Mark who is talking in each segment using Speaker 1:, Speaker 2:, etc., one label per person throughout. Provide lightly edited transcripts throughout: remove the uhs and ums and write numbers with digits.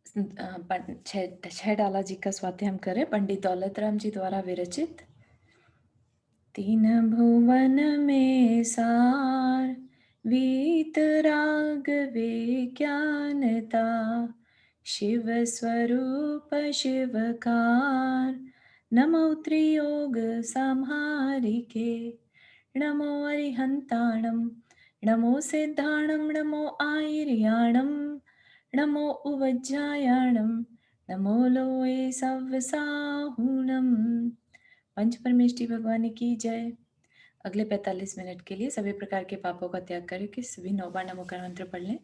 Speaker 1: छह डाला जी का स्वाध्याय हम करें, पंडित दौलत राम जी द्वारा विरचित। तीन भुवन में सार, वीतराग विज्ञानता, शिव स्वरूप शिवकार, नमो त्रियोग संहारिके, नमो अरिहंताणं, नमो सिद्धाणं, नमो आयर्याणं, नमो उवज्जायाणं, नमो लोये सव्वसाहुणम्। पंच परमेष्टि भगवान की जय। अगले 45 मिनट के लिए सभी प्रकार के पापों का त्याग करके सभी 9 बार नमो का मंत्र पढ़ लें।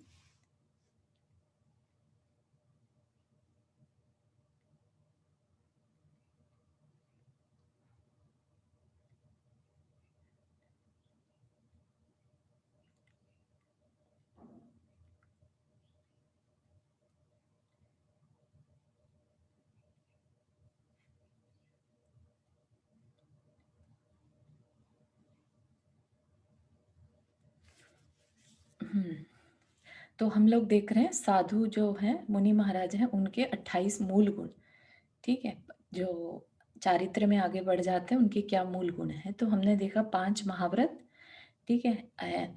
Speaker 1: तो हम लोग देख रहे हैं साधु जो हैं, मुनि महाराज हैं, उनके 28 मूल गुण। ठीक है, जो चारित्र में आगे बढ़ जाते हैं उनके क्या मूल गुण हैं। तो हमने देखा 5 महाव्रत, ठीक है,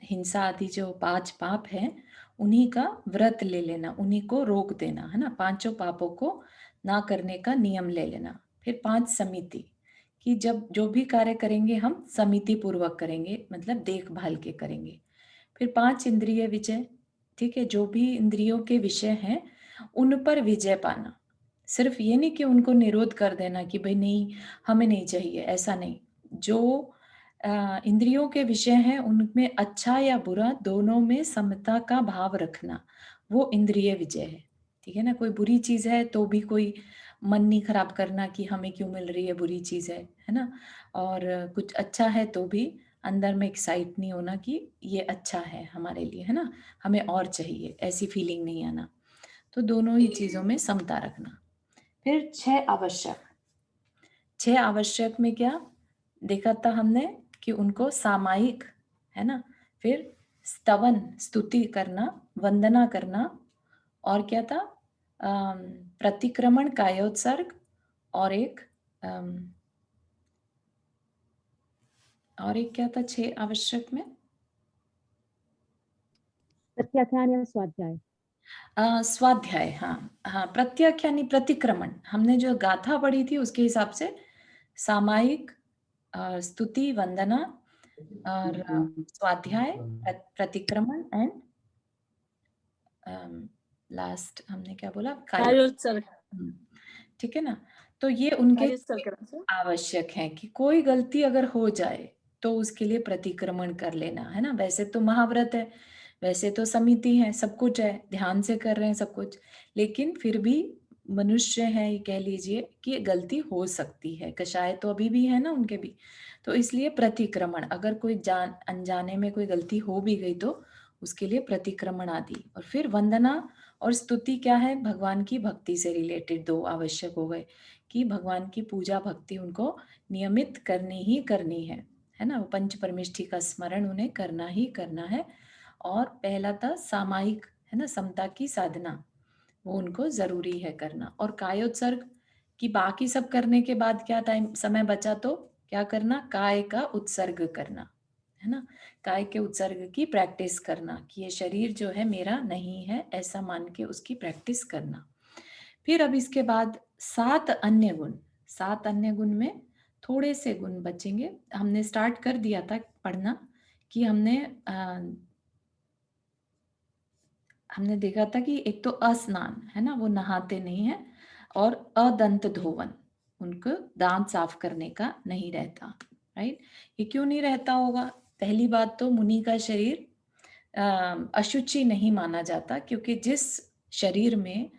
Speaker 1: हिंसा आदि जो 5 पाप हैं उन्हीं का व्रत ले लेना, उन्हीं को रोक देना, है ना, 5 पापों को ना करने का नियम ले लेना। फिर 5 समिति, कि जब जो भी कार्य करेंगे हम समिति पूर्वक करेंगे, मतलब देखभाल के करेंगे। फिर 5 इंद्रिय विजय, ठीक है, जो भी इंद्रियों के विषय हैं उन पर विजय पाना। सिर्फ ये नहीं कि उनको निरोध कर देना कि भाई नहीं हमें नहीं चाहिए, ऐसा नहीं। जो इंद्रियों के विषय हैं उनमें अच्छा या बुरा दोनों में समता का भाव रखना, वो इंद्रिय विजय है। ठीक है ना, कोई बुरी चीज है तो भी कोई मन नहीं खराब करना कि हमें क्यों मिल रही है, बुरी चीज है ना। और कुछ अच्छा है तो भी अंदर में एक्साइट नहीं होना कि ये अच्छा है हमारे लिए, है ना, हमें और चाहिए, ऐसी फीलिंग नहीं आना। तो दोनों ही चीजों में समता रखना। फिर 6 आवश्यक, 6 आवश्यक में क्या देखा था हमने कि उनको सामायिक, है ना, फिर स्तवन स्तुति करना, वंदना करना, और क्या था प्रतिक्रमण कायोत्सर्ग, और एक क्या था 6 आवश्यक में,
Speaker 2: प्रत्याख्यान या स्वाध्याय।
Speaker 1: स्वाध्याय, हाँ हाँ, प्रत्याख्यान प्रतिक्रमण हमने जो गाथा पढ़ी थी उसके हिसाब से सामायिक, स्तुति, वंदना और स्वाध्याय, प्रतिक्रमण एंड लास्ट हमने क्या बोला,
Speaker 2: कायोत्सर्ग।
Speaker 1: ठीक है ना। तो ये उनके
Speaker 2: कायोत्सर्ग
Speaker 1: आवश्यक है कि कोई गलती अगर हो जाए तो उसके लिए प्रतिक्रमण कर लेना, है ना। वैसे तो महाव्रत है, वैसे तो समिति है, सब कुछ है, ध्यान से कर रहे हैं सब कुछ, लेकिन फिर भी मनुष्य है, ये कह लीजिए कि गलती हो सकती है, कषाय तो अभी भी है ना उनके भी। तो इसलिए प्रतिक्रमण, अगर कोई जान अनजाने में कोई गलती हो भी गई तो उसके लिए प्रतिक्रमण आदि। और फिर वंदना और स्तुति क्या है, भगवान की भक्ति से रिलेटेड 2 आवश्यक हो गए कि भगवान की पूजा भक्ति उनको नियमित करनी ही करनी है ना, वो पंच परमेष्ठि का स्मरण उन्हें करना ही करना है। और पहला था सामायिक, है ना, समता की साधना, वो उनको जरूरी है करना। और कायोत्सर्ग कि बाकी सब करने के बाद क्या टाइम समय बचा तो क्या करना, काय का उत्सर्ग करना, है ना, काय के उत्सर्ग की प्रैक्टिस करना, कि ये शरीर जो है मेरा नहीं है ऐसा मान के उसकी प्रैक्टिस करना। फिर अब इसके बाद 7 अन्य गुण, 7 अन्य गुण में थोड़े से गुण बचेंगे। हमने स्टार्ट कर दिया था पढ़ना कि हमने देखा था कि एक तो अस्नान, है ना, वो नहाते नहीं है, और अदंत धोवन, उनको दांत साफ करने का नहीं रहता, राइट। ये क्यों नहीं रहता होगा, पहली बात तो मुनि का शरीर अशुचि नहीं माना जाता, क्योंकि जिस शरीर में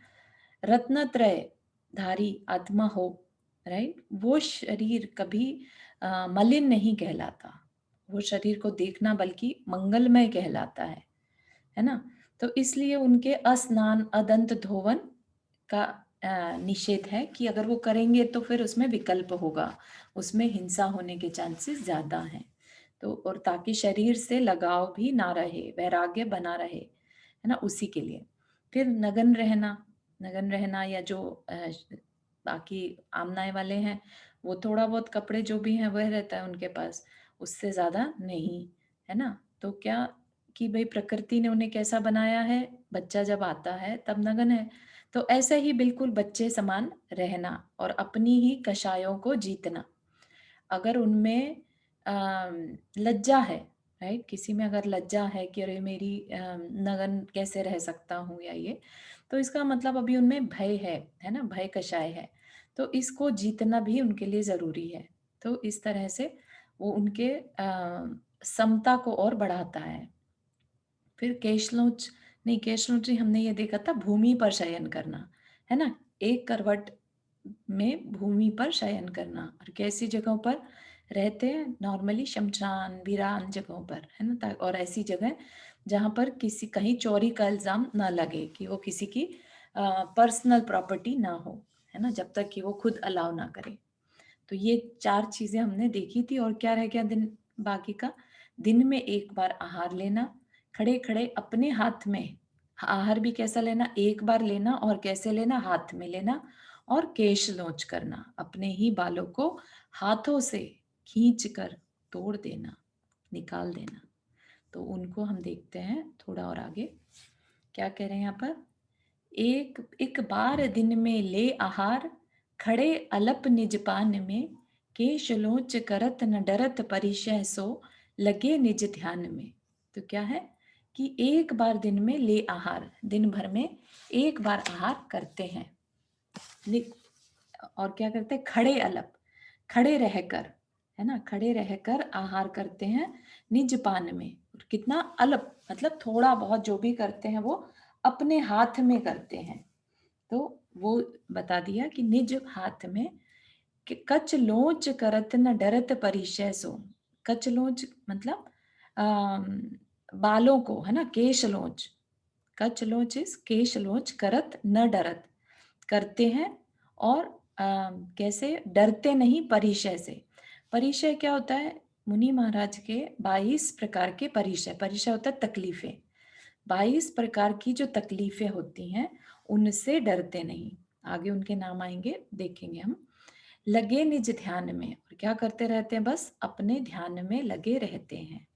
Speaker 1: रत्नत्रय धारी आत्मा हो, राइट, वो शरीर कभी मलिन नहीं कहलाता, वो शरीर को देखना बल्कि मंगलमय कहलाता है ना। तो इसलिए उनके अस्नान अदंत धोवन का निषेध है कि अगर वो करेंगे तो फिर उसमें विकल्प होगा, उसमें हिंसा होने के चांसेस ज्यादा हैं। तो और ताकि शरीर से लगाव भी ना रहे, वैराग्य बना रहे, है ना, उसी के लिए। फिर नग्न रहना, नग्न रहना, या जो बाकी आमनाए वाले हैं वो थोड़ा बहुत कपड़े जो भी हैं वह रहता है उनके पास, उससे ज़्यादा नहीं, है ना? तो क्या कि भई प्रकृति ने उन्हें कैसा बनाया है, बच्चा जब आता है तब नग्न है। तो ऐसे ही बिल्कुल बच्चे समान रहना और अपनी ही कषायों को जीतना। अगर उनमें लज्जा है, राइट? किसी में अगर लज्जा है कि अरे मेरी नग्न कैसे रह सकता हूँ या ये, तो इसका मतलब अभी उनमें भय है ना? भय कषाय है। तो इसको जीतना भी उनके लिए ज़रूरी है। तो इस तरह से वो उनके समता को और बढ़ाता है। फिर केशलोच नहीं, केशलोच नहीं, हमने ये देखा था भूमि पर शयन करना, है ना? एक करवट में भूमि पर शयन करना। और कैसी जगहों पर रहते हैं? नॉर्मली शमशान, वीरान जगहों पर, है ना? और ऐसी जगह जहाँ पर किसी कहीं चोरी का इल्ज़ाम ना लगे कि वो किसी की पर्सनल प्रॉपर्टी ना हो, है ना? जब तक कि वो खुद अलाउ ना करे। तो ये 4 चीज़ें हमने देखी थी। और क्या रह गया दिन बाकी का? दिन में 1 बार आहार लेना, खड़े-खड़े अपने हाथ में, आहार भी कैसा लेना? 1 बार लेना, और कैसे लेना? हाथ में लेना, और केश लोच करना, अपने ही बालों को हाथों से खींच कर तोड़ देना, निकाल देना। तो उनको हम देखते हैं थोड़ा और आगे, क्या कह रहे हैं यहाँ पर? एक एक बार दिन में ले आहार, खड़े अलप निज पान में, केश लोच करत न डरत परिशय सो, लगे निज ध्यान में। तो क्या है कि एक बार दिन में ले आहार, दिन भर में एक बार आहार करते हैं। और क्या करते हैं? खड़े अलप, खड़े रहकर, है ना? खड़े रहकर आहार करते हैं निज पान में। और कितना अलप, मतलब थोड़ा बहुत जो भी करते हैं वो अपने हाथ में करते हैं। तो वो बता दिया कि निज हाथ में, कि कच लोच करत न डरत परिशय सो। कच लोच मतलब अम, बालों को, है ना? केश लोच, कच लोच इस केश लोच, करत न डरत, करते हैं। और कैसे? डरते नहीं परिशय से। परिशय क्या होता है? मुनि महाराज के 22 प्रकार के परिशय, परिशय होता है तकलीफें। 22 प्रकार की जो तकलीफें होती हैं उनसे डरते नहीं। आगे उनके नाम आएंगे, देखेंगे हम। लगे निज ध्यान में, और क्या करते रहते हैं? बस अपने ध्यान में लगे रहते हैं।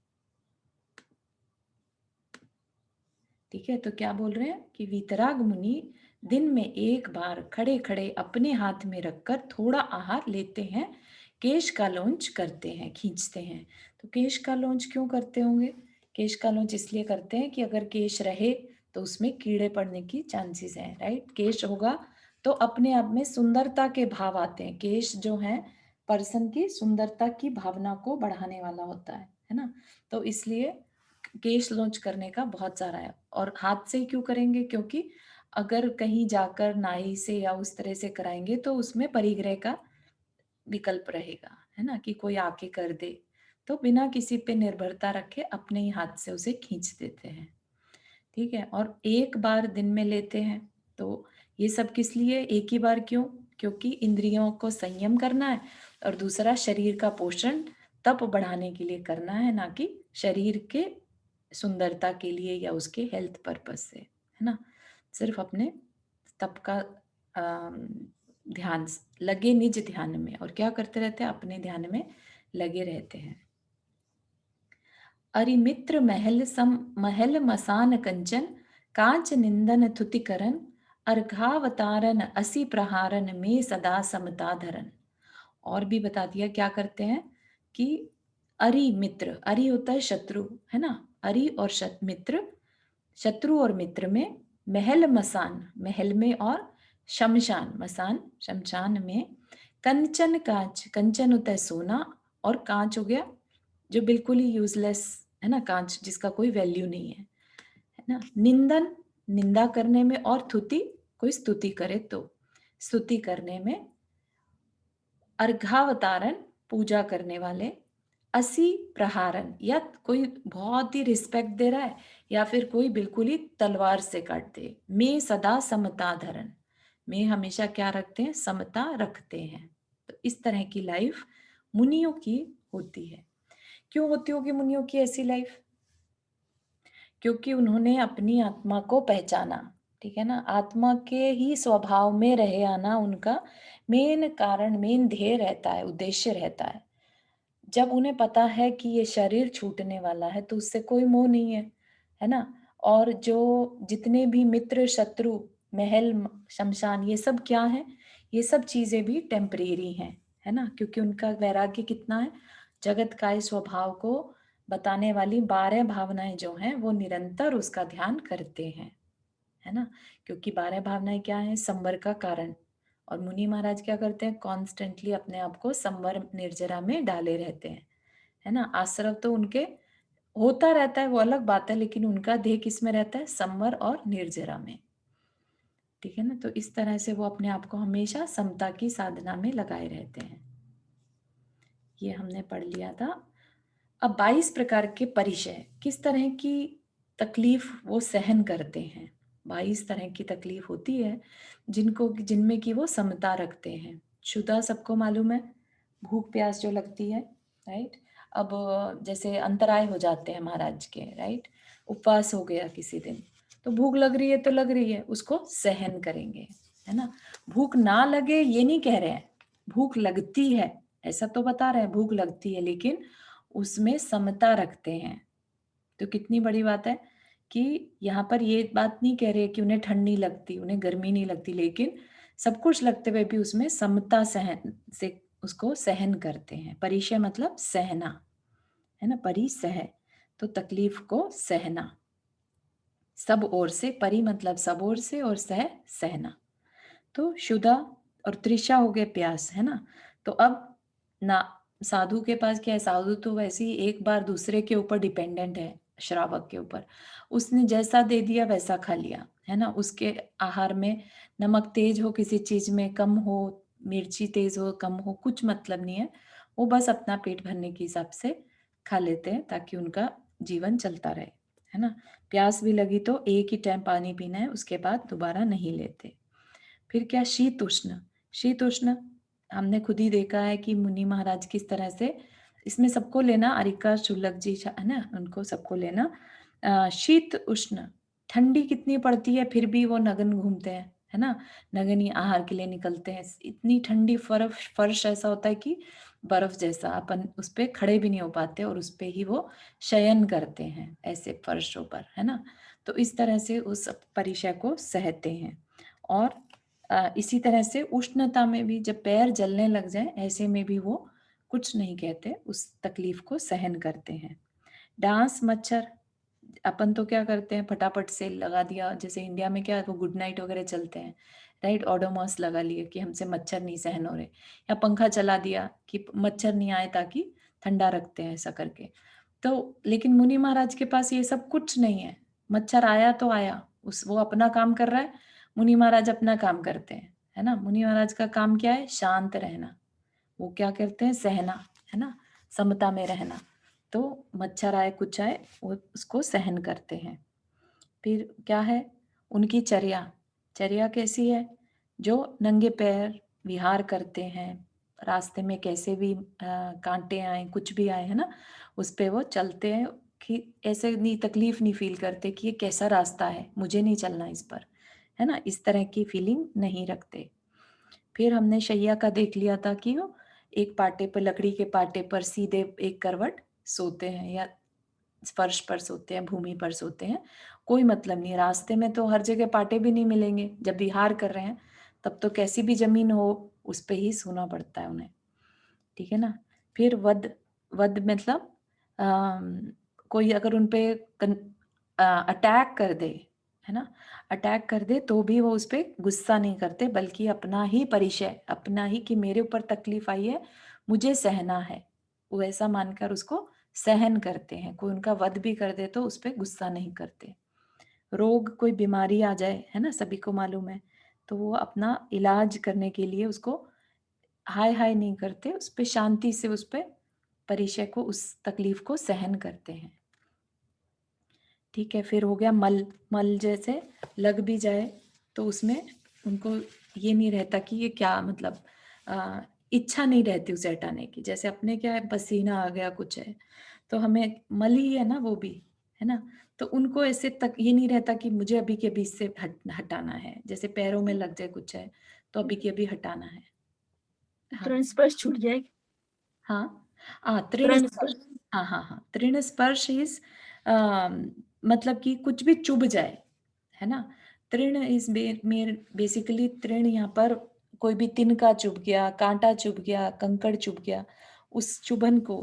Speaker 1: ठीक है, तो क्या बोल रहे हैं कि वीतराग मुनि दिन में 1 बार खड़े खड़े अपने हाथ में रखकर थोड़ा आहार लेते हैं, केश का लौंज करते हैं, खींचते हैं। तो केश का लौंज क्यों करते होंगे? केश का लौंज इसलिए करते हैं कि अगर केश रहे तो उसमें कीड़े पड़ने की चांसेस हैं, राइट? केश होगा तो अपने आप में सुंदरता के भाव आते हैं। केश जो है पर्सन की सुंदरता की भावना को बढ़ाने वाला होता है ना? तो इसलिए केश लॉन्च करने का बहुत सारा है। और हाथ से ही क्यों करेंगे? क्योंकि अगर कहीं जाकर नाई से या उस तरह से कराएंगे तो उसमें परिग्रह का विकल्प रहेगा, है ना? कि कोई आके कर दे। तो बिना किसी पे निर्भरता रखे अपने ही हाथ से उसे खींच देते हैं। ठीक है? और 1 बार दिन में लेते हैं। तो ये सब किस लिए? एक ही बार क्यों? क्योंकि इंद्रियों को संयम करना है, और दूसरा शरीर का पोषण तप बढ़ाने के लिए करना है, ना कि शरीर के सुंदरता के लिए या उसके हेल्थ पर्पस से, है ना? सिर्फ अपने तप का ध्यान लगे निज ध्यान में। और क्या करते रहते हैं? अपने ध्यान में लगे रहते हैं। अरिमित्र महल सम महल मसान कंचन, कांच निंदन थुति करन, अर्घावतारन असी प्रहारन में सदा समता धरन। और भी बता दिया क्या करते हैं कि अरि मित्र, अरि होता है शत्रु, है ना? अरि और मित्र, शत्रु और मित्र में, महल मसान, महल में, और शमशान, मसान शमशान में, कंचन कांच, कंचन होता है सोना, और कांच हो गया जो बिल्कुल ही यूजलेस, है ना? कांच जिसका कोई वैल्यू नहीं है ना? निंदन, निंदा करने में, और थुति, कोई स्तुति करे तो स्तुति करने में, अर्घावतारन, पूजा करने वाले, असी प्रहारन, या कोई बहुत ही रिस्पेक्ट दे रहा है, या फिर कोई बिल्कुल ही तलवार से काट दे। मैं सदा समता धरन, मैं हमेशा क्या रखते हैं? समता रखते हैं। तो इस तरह की लाइफ मुनियों की होती है। क्यों होती होगी मुनियों की ऐसी लाइफ? क्योंकि उन्होंने अपनी आत्मा को पहचाना। ठीक है ना, आत्मा के ही स्वभाव में रहे आना उनका मेन कारण, मेन ध्येय रहता है, उद्देश्य रहता है। जब उन्हें पता है कि ये शरीर छूटने वाला है तो उससे कोई मोह नहीं है ना? और जो जितने भी मित्र, शत्रु, महल, शमशान, ये सब क्या है? ये सब चीजें भी टेम्परेरी हैं, है ना? क्योंकि उनका वैराग्य कितना है? जगत का इस स्वभाव को बताने वाली 12 भावनाएं जो हैं वो निरंतर उसका ध्यान करते हैं, है ना? क्योंकि 12 भावनाएं क्या है? संवर का कारण। और मुनि महाराज क्या करते हैं? कॉन्स्टेंटली अपने आप को संवर निर्जरा में डाले रहते हैं, है ना? आश्रव तो उनके होता रहता है, वो अलग बात है, लेकिन उनका ध्येय किस में रहता है? संवर और निर्जरा में। ठीक है ना? तो इस तरह से वो अपने आप को हमेशा समता की साधना में लगाए रहते हैं। ये हमने पढ़ लिया था। अब 22 प्रकार के परिचय, किस तरह की तकलीफ वो सहन करते हैं। 22 तरह की तकलीफ होती है जिनमें कि वो समता रखते हैं। क्षुधा सबको मालूम है, भूख प्यास जो लगती है, राइट? अब जैसे अंतराय हो जाते हैं महाराज के, राइट? उपवास हो गया किसी दिन, तो भूख लग रही है तो लग रही है, उसको सहन करेंगे, है ना? भूख ना लगे ये नहीं कह रहे हैं, भूख लगती है ऐसा तो बता रहे हैं, भूख लगती है, लेकिन उसमें समता रखते हैं। तो कितनी बड़ी बात है कि यहाँ पर ये बात नहीं कह रहे कि उन्हें ठंड नहीं लगती, उन्हें गर्मी नहीं लगती, लेकिन सब कुछ लगते हुए भी उसमें समता सहन से उसको सहन करते हैं। परिचय मतलब सहना, है ना? परिसह, तो तकलीफ को सहना सब ओर से। परि मतलब सब ओर से, और सह सहना। तो क्षुधा और तृषा हो गए प्यास, है ना? तो अब ना साधु के पास क्या है? साधु तो वैसे ही एक बार दूसरे के ऊपर डिपेंडेंट है, श्रावक के ऊपर। उसने जैसा दे दिया वैसा खा लिया, है ना? उसके आहार में नमक तेज हो, किसी चीज में कम हो, मिर्ची तेज हो कम हो, कुछ मतलब नहीं है। वो बस अपना पेट भरने के हिसाब से खा लेते हैं ताकि उनका जीवन चलता रहे, है ना? प्यास भी लगी तो एक ही टाइम पानी पीना है, उसके बाद दोबारा नहीं लेते। फिर क्या? शीत उष्ण। शीत उष्ण हमने खुद ही देखा है कि मुनि महाराज किस तरह से इसमें सबको लेना, अरिका शुल्लक जी है ना, उनको सबको लेना। शीत उष्ण, ठंडी कितनी पड़ती है फिर भी वो नगन घूमते हैं, है ना? नगनी आहार के लिए निकलते हैं। इतनी ठंडी फर्श फर्श ऐसा होता है कि बर्फ जैसा, अपन उस पे खड़े भी नहीं हो पाते और उस पे ही वो शयन करते हैं, ऐसे फर्शों पर, है ना? तो इस तरह से उस परिचय को सहते हैं। और इसी तरह से उष्णता में भी जब पैर जलने लग जाए, ऐसे में भी वो कुछ नहीं कहते, उस तकलीफ को सहन करते हैं। डांस मच्छर, अपन तो क्या करते हैं, फटाफट से लगा दिया, जैसे इंडिया में क्या है, वो गुड नाइट वगैरह चलते हैं, राइट? ओडोमॉस लगा लिए कि हमसे मच्छर नहीं सहन हो रहे, या पंखा चला दिया कि मच्छर नहीं आए, ताकि ठंडा रखते हैं ऐसा करके। तो लेकिन मुनि महाराज के पास ये सब कुछ नहीं है। मच्छर आया तो आया, उस वो अपना काम कर रहा है, मुनि महाराज अपना काम करते हैं, है ना? मुनि महाराज का काम क्या है? शांत रहना। वो क्या करते हैं? सहना, है ना? समता में रहना। तो मच्छर आए कुछ आए वो उसको सहन करते हैं। फिर क्या है? उनकी चर्या। चर्या कैसी है? जो नंगे पैर विहार करते हैं, रास्ते में कैसे भी कांटे आए कुछ भी आए, है ना, उस पे वो चलते हैं, कि ऐसे नहीं तकलीफ नहीं फील करते कि ये कैसा रास्ता है, मुझे नहीं चलना इस पर, है ना? इस तरह की फीलिंग नहीं रखते। फिर हमने शैया का देख लिया था कि वो एक पाटे पर, लकड़ी के पाटे पर सीधे एक करवट सोते हैं, या फर्श पर सोते हैं, भूमि पर सोते हैं, कोई मतलब नहीं। रास्ते में तो हर जगह पाटे भी नहीं मिलेंगे, जब विहार कर रहे हैं तब तो कैसी भी जमीन हो उस पे ही सोना पड़ता है उन्हें, ठीक है ना? फिर वध, वध मतलब कोई अगर उन पे अटैक कर दे, है ना, अटैक कर दे तो भी वो उस पे गुस्सा नहीं करते, बल्कि अपना ही परिचय, अपना ही कि मेरे ऊपर तकलीफ आई है, मुझे सहना है, वो ऐसा मानकर उसको सहन करते हैं। कोई उनका वध भी कर दे तो उस पे गुस्सा नहीं करते। रोग, कोई बीमारी आ जाए, है ना, सभी को मालूम है, तो वो अपना इलाज करने के लिए उसको हाय हाय नहीं करते, उस पे शांति से, उस पे परिचय को, उस तकलीफ को सहन करते हैं। ठीक है। फिर हो गया मल। मल जैसे लग भी जाए तो उसमें उनको ये नहीं रहता कि ये क्या, मतलब इच्छा नहीं रहती उसे हटाने की। जैसे अपने क्या है, पसीना आ गया कुछ है तो हमें मल ही है ना वो भी, है ना, तो उनको ऐसे तक ये नहीं रहता कि मुझे अभी के अभी इससे हटाना है, जैसे पैरों में लग जाए कुछ है तो अभी के अभी हटाना है। हाँ,
Speaker 2: तुरंत स्पर्श छूट जाएगी।
Speaker 1: हाँ, तृण
Speaker 2: तुरंत
Speaker 1: स्पर्श।
Speaker 2: स्पर्श।
Speaker 1: हाँ, हाँ, हाँ, तृण स्पर्श इज़ मतलब कि कुछ भी चुभ जाए, है ना? तृण इज़ बेसिकली तृण यहाँ पर कोई भी तिनका चुभ गया, काँटा चुभ गया, कंकड़ चुभ गया, उस चुभन को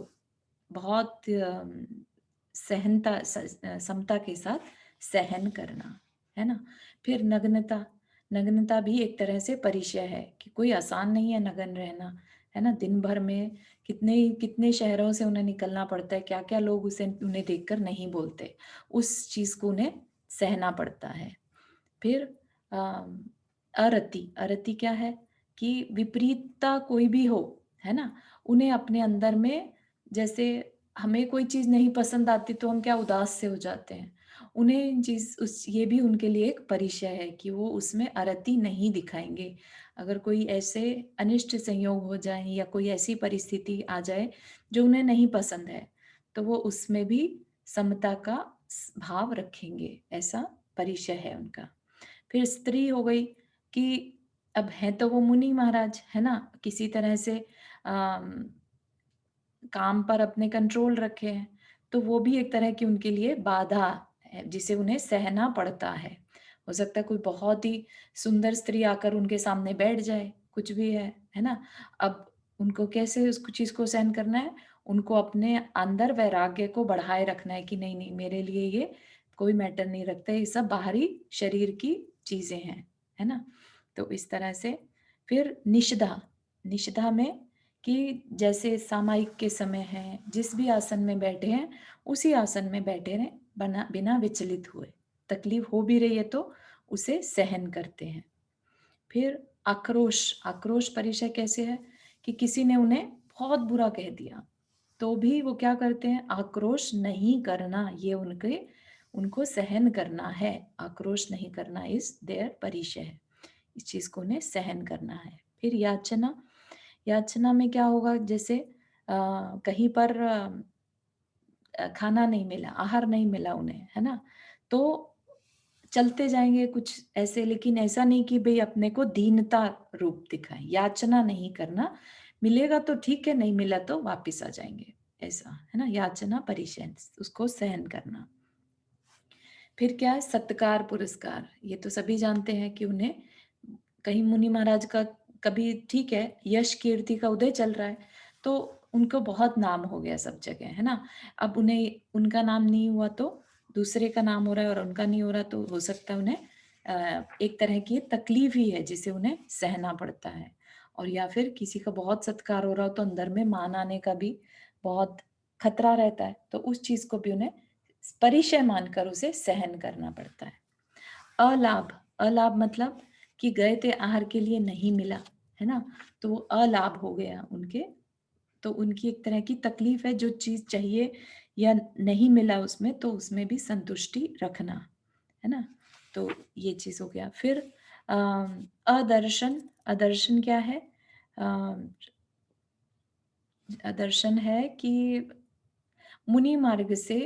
Speaker 1: बहुत समता के साथ सहन करना, है ना? फिर नग्नता, नग्नता भी एक तरह से परिचय है कि कोई आसान नहीं है नग्न रहना, है ना? दिन भर में कितने कितने शहरों से उन्हें निकलना पड़ता है, क्या-क्या लोग उन्हें देखकर नहीं बोलते, उस चीज़ को उन्हें सहना पड़ता है। फिर अरति, अरति क्या है? कि विपरीतता कोई भी हो, है ना? उन्हें अपने अंदर में जैसे हमें कोई चीज़ नहीं पसंद आती तो हम क्या उदास से हो जाते हैं। उन्हें चीज़ उस ये भी उनके लिए एक परिचय है कि वो उसमें अरति नहीं दिखाएँगे। अगर कोई ऐसे अनिष्ट संयोग हो जाए या कोई ऐसी परिस्थिति आ जाए जो उन्हें नहीं पसंद है, तो वो उसमें भी समता का भाव रखेंगे, ऐसा परिचय है उनका। फिर स्त्री हो गई कि अब हैं तो वो मुनि महाराज, है ना? किसी तरह से काम पर अपने कंट्रोल रखे हैं, तो वो भी एक तरह की उनके लिए बाधा है, जिसे उन्हें सहना पड़ता है। हो सकता है कोई बहुत ही सुंदर स्त्री आकर उनके सामने बैठ जाए, कुछ भी है ना? अब उनको कैसे उस चीज़ को सहन करना है? उनको अपने अंदर वैराग्य को बढ़ाए रखना है कि नहीं, मेरे लिए ये कोई मैटर नहीं रखता है, ये सब बाहरी शरीर की चीज़ें हैं, है ना? तो इस तरह से फिर निषधा, निषधा में कि जैसे सामायिक के समय है, जिस भी आसन में बैठे हैं, उसी आसन में बैठे रहें, बिना विचलित हुए। तकलीफ हो भी रही है तो उसे सहन करते हैं। फिर आक्रोश, आक्रोश परिचय कैसे है? कि किसी ने उन्हें बहुत बुरा कह दिया, तो भी वो क्या करते हैं? आक्रोश नहीं करना, ये उनको सहन करना है। आक्रोश नहीं करना इज़ देयर परिचय है। इस चीज़ को उन्हें सहन करना है। फिर याचना, याचना में क्या होगा जैसे कहीं पर खाना नहीं मिला, आहार नहीं मिला उन्हें, है ना? तो चलते जाएँगे कुछ ऐसे, लेकिन ऐसा नहीं कि भई अपने को दीनता रूप दिखाएँ, याचना नहीं करना, मिलेगा तो ठीक है, नहीं मिला तो वापिस आ जाएँगे, ऐसा, है ना? याचना परिचय, उसको सहन करना। फिर क्या है सत्कार, पुरस्कार, ये तो सभी जानते हैं कि उन्हें कहीं मुनि महाराज का कभी ठीक है, यश कीर्ति का उदय चल रहा है, तो उनको बहुत नाम हो गया सब जगह, है ना? अब उन्हें उनका नाम नहीं हुआ तो दूसरे का नाम हो रहा है और उनका नहीं हो रहा तो हो सकता है उन्हें एक तरह की तकलीफ ही है जिसे उन्हें सहना पड़ता है। और या फिर किसी का बहुत सत्कार हो रहा हो तो अंदर में मान आने का भी बहुत खतरा रहता है, तो उस चीज़ को भी उन्हें परिचय मानकर उसे सहन करना पड़ता है। अलाभ, अलाभ मतलब कि गए थे आहार के लिए नहीं मिला, है ना? तो वो अलाभ हो गया उनके, तो उनकी एक तरह की तकलीफ है, जो चीज़ चाहिए या नहीं मिला उसमें, तो उसमें भी संतुष्टि रखना, है ना? तो ये चीज़ हो गया। फिर अदर्शन, अदर्शन क्या है? अ, अदर्शन है कि मुनि मार्ग से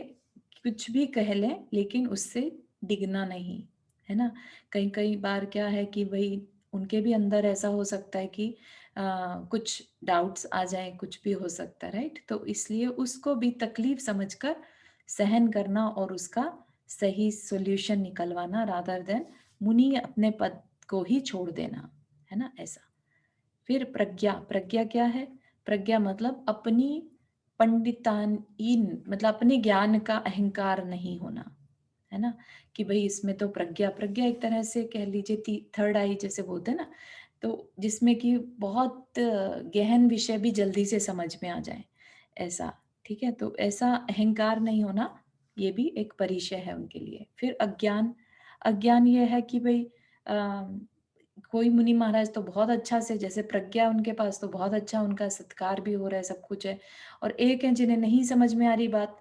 Speaker 1: कुछ भी कह लें लेकिन उससे डिगना नहीं, है ना? कई-कई बार क्या है कि भई उनके भी अंदर ऐसा हो सकता है कि कुछ डाउट्स आ जाएँ, कुछ भी हो सकता है, राइट? तो इसलिए उसको भी तकलीफ समझकर सहन करना और उसका सही सॉल्यूशन निकलवाना रादर देन मुनि अपने पद को ही छोड़ देना, है ना? ऐसा। फिर प्रज्ञा, प्रज्ञा क्या है? प्रज्ञा मतलब अपनी पंडिताइन मतलब अपने ज्ञान का अहंकार नहीं होना, है ना? कि भई इसमें तो प्रज्ञा, प्रज्ञा एक तरह से कह लीजिए थर्ड आई जैसे बोलते हैं ना, तो जिसमें कि बहुत गहन विषय भी जल्दी से समझ में आ जाए, ऐसा, ठीक है? तो ऐसा अहंकार नहीं होना, ये भी एक परिचय है उनके लिए। फिर अज्ञान, अज्ञान ये है कि भई अ कोई मुनि महाराज तो बहुत अच्छा से जैसे प्रज्ञा उनके पास तो बहुत अच्छा उनका सत्कार भी हो रहा है, सब कुछ है और एक हैं जिन्हें नहीं समझ में आ रही बात,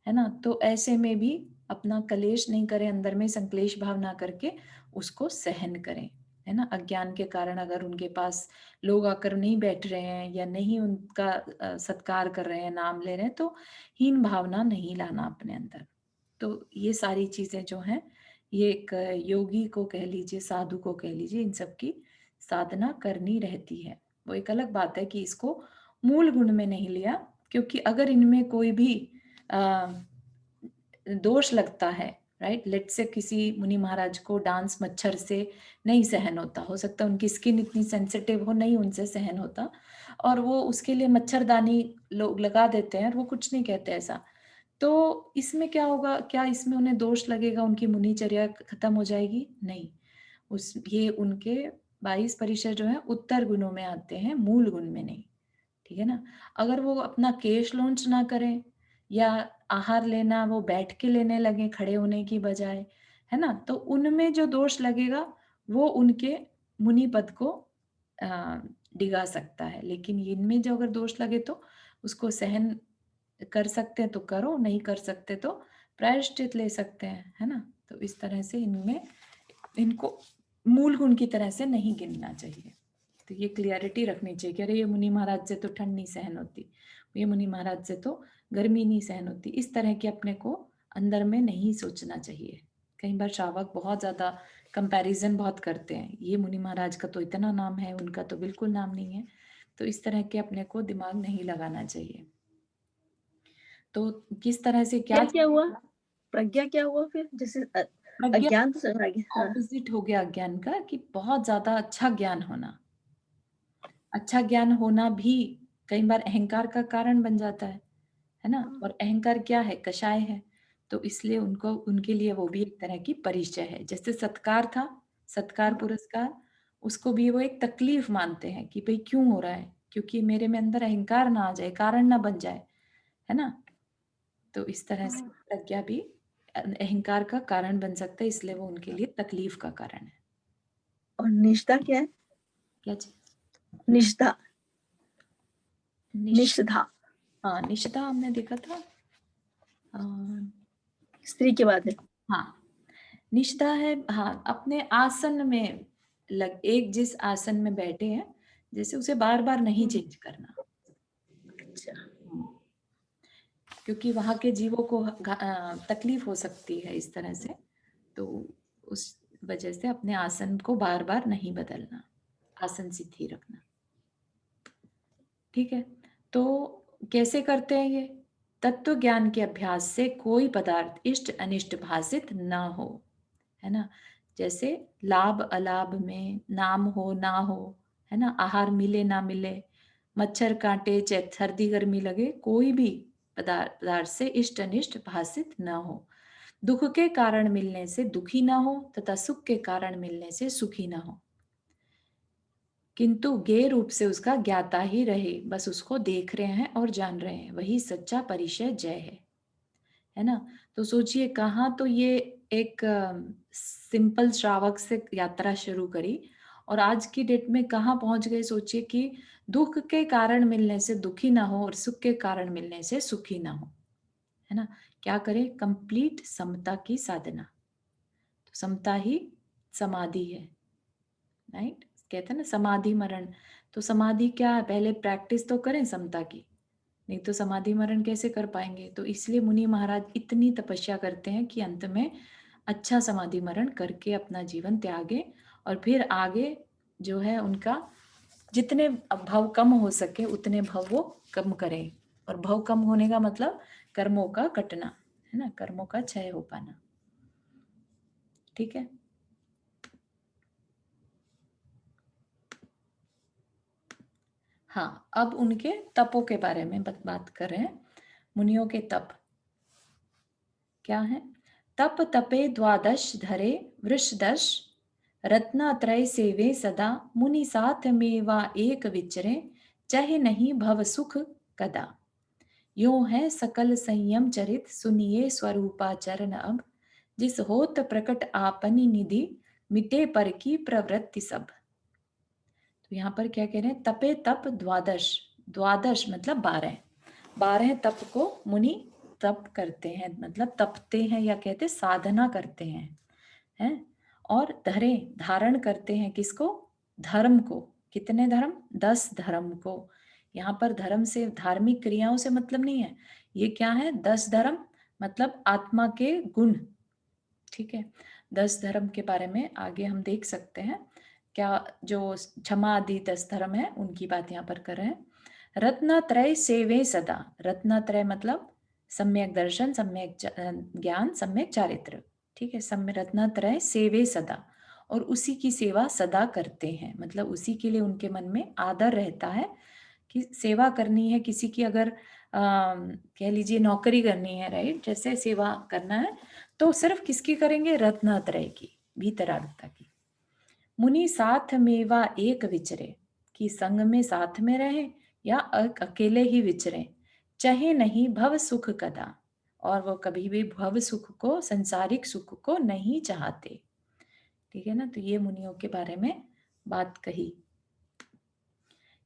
Speaker 1: है ना? तो ऐसे में भी अपना कलेश नहीं करें, अंदर में संक्लेश भाव ना करके उसको सहन करें, है ना? अज्ञान के कारण अगर उनके पास लोग आकर नहीं बैठ रहे हैं या नहीं उनका सत्कार कर रहे हैं, नाम ले रहे हैं, तो हीन भावना नहीं लाना अपने अंदर। तो ये सारी चीजें जो हैं, ये एक योगी को कह लीजिए, साधु को कह लीजिए, इन सब की साधना करनी रहती है। वो एक अलग बात है कि इसको मूल गुण में नहीं लिया, क्योंकि अगर इनमें कोई भी आ, दोष लगता है, राइट, लेट से किसी मुनि महाराज को डांस मच्छर से नहीं सहन होता, हो सकता है उनकी स्किन इतनी सेंसिटिव हो, नहीं उनसे सहन होता, और वो उसके लिए मच्छरदानी लोग लगा देते हैं और वो कुछ नहीं कहते ऐसा, तो इसमें क्या होगा? क्या इसमें उन्हें दोष लगेगा? उनकी मुनिचर्या खत्म हो जाएगी? नहीं। ये उनके 22% जो है उत्तर गुणों में आते हैं, मूल गुण में नहीं। ठीक है ना? अगर वो अपना केश लॉन्च ना करें या आहार लेना वो बैठ के लेने लगे खड़े होने की बजाय, है ना? तो उनमें जो दोष लगेगा वो उनके मुनि पद को अ, डिगा सकता है। लेकिन इनमें जो अगर दोष लगे तो उसको सहन कर सकते हैं तो करो, नहीं कर सकते तो प्रायश्चित ले सकते हैं, है ना? तो इस तरह से इनमें इनको मूल गुण की तरह से नहीं गिनना चाहिए। तो ये क्लियरिटी रखनी चाहिए कि अरे ये मुनि महाराज से तो ठंड नहीं सहन होती, ये मुनि महाराज से तो गर्मी नहीं सहन होती, इस तरह के अपने को अंदर में नहीं सोचना चाहिए। कई बार श्रावक बहुत ज्यादा कंपैरिजन बहुत करते हैं, ये मुनि महाराज का तो इतना नाम है, उनका तो बिल्कुल नाम नहीं है, तो इस तरह के अपने को दिमाग नहीं लगाना चाहिए। तो किस तरह से क्या
Speaker 2: क्या हुआ? प्रज्ञा क्या हुआ फिर? जैसे
Speaker 1: प्रज्ञा
Speaker 2: अज्ञान तो चला गया। हाँ।
Speaker 1: ऑपोजिट हो गया अज्ञान का, कि बहुत ज्यादा अच्छा ज्ञान होना, अच्छा ज्ञान होना भी कई बार अहंकार का कारण बन जाता है ना? और अहंकार क्या है? कषाय है। तो इसलिए उनको उनके लिए वो भी एक तरह की परिचय है। जैसे सत्कार था, सत्कार पुरस्कार, उसको भी वो एक तकलीफ मानते हैं कि भाई क्यों हो रहा है? क्योंकि मेरे में अंदर अहंकार ना आ जाए, कारण ना बन जाए, है ना? तो इस तरह से प्रज्ञा भी अहंकार का कारण बन सकता है, इसलिए वो उनके लिए तकलीफ का कारण है।
Speaker 2: और निष्ठा क्या है?
Speaker 1: क्या चीज?
Speaker 2: निष्ठा,
Speaker 1: निश
Speaker 2: निष्ठा
Speaker 1: हाँ, निष्ठा हमने देखा था। अ,
Speaker 2: स्त्री के बाद है।
Speaker 1: हाँ, निष्ठा है, हाँ, अपने आसन में एक जिस आसन में बैठे हैं, जैसे उसे बार बार नहीं चेंज करना।
Speaker 2: अच्छा।
Speaker 1: हम्म, क्योंकि वहां के जीवों को तकलीफ हो सकती है इस तरह से, तो उस वजह से अपने आसन को बार बार नहीं बदलना, आसन स्थिर रखना। ठीक है? तो कैसे करते हैं ये? तत्व ज्ञान के अभ्यास से कोई पदार्थ इष्ट अनिष्ट भाषित न हो, है ना? जैसे लाभ अलाभ में नाम हो ना हो, है ना? आहार मिले ना मिले, मच्छर काटे, चाहे सर्दी गर्मी लगे, कोई भी पदार्थ से इष्ट अनिष्ट भाषित न हो, दुख के कारण मिलने से दुखी ना हो तथा सुख के कारण मिलने से सुखी ना हो, किंतु गे रूप से उसका ज्ञाता ही रहे, बस उसको देख रहे हैं और जान रहे हैं, वही सच्चा परिचय जय है ना? तो सोचिए, कहाँ तो ये एक सिंपल श्रावक से यात्रा शुरू करी और आज की डेट में कहाँ पहुंच गए? सोचिए कि दुख के कारण मिलने से दुखी ना हो और सुख के कारण मिलने से सुखी ना हो, है ना? क्या करें? कंप्लीट समता की साधना। तो समता ही समाधि है, राइट? कहते हैं ना समाधि मरण। तो समाधि क्या है? पहले प्रैक्टिस तो करें समता की, नहीं तो समाधि मरण कैसे कर पाएंगे? तो इसलिए मुनि महाराज इतनी तपस्या करते हैं कि अंत में अच्छा समाधि मरण करके अपना जीवन त्यागे और फिर आगे जो है उनका जितने भव कम हो सके उतने भव वो कम करें। और भव कम होने का मतलब कर्मों का कटना, है ना? कर्मों का क्षय हो पाना। ठीक है? हाँ, अब उनके तपों के बारे में बात कर रहे हैं। मुनियों के तप क्या है? तप तपे द्वादश धरे वृषदश, रत्नात्रय सेवे सदा, मुनि साथ में वा एक विचरे, चाहे नहीं भव सुख कदा। यो है सकल संयम चरित, सुनिए स्वरूपाचरण अब, जिस होत प्रकट आपनी निधि, मिटे पर की प्रवृत्ति सब। तो यहाँ पर क्या कह रहे हैं? तपे तप द्वादश, द्वादश मतलब 12, 12 तप को मुनि तप करते हैं, मतलब तपते हैं या कहते साधना करते हैं? और धरे धारण करते हैं किसको? धर्म को। कितने धर्म? 10 धर्म को। यहाँ पर धर्म से धार्मिक क्रियाओं से मतलब नहीं है, ये क्या है? 10 धर्म मतलब आत्मा के गुण। ठीक है, 10 धर्म के बारे में आगे हम देख सकते हैं। क्या जो क्षमा आदि 10 धर्म है उनकी बात यहाँ पर कर रहे हैं। रत्नत्रय सेवे सदा। रत्नत्रय मतलब सम्यक दर्शन, सम्यक ज्ञान, सम्यक चारित्र। ठीक है, सम्य रत्नत्रय सेवे सदा, और उसी की सेवा सदा करते हैं। मतलब उसी के लिए उनके मन में आदर रहता है कि सेवा करनी है किसी की। अगर कह लीजिए नौकरी करनी है, राइट, जैसे सेवा करना है तो सिर्फ किसकी करेंगे? रत्नत्रय की, भीतरार्थता की। मुनि साथ मेवा एक विचरे, कि संग में साथ में रहे या अकेले ही विचरे, चाहे नहीं भव सुख कदा। और वो कभी भी भव सुख को, संसारिक सुख को नहीं चाहते। ठीक है ना, तो ये मुनियों के बारे में बात कही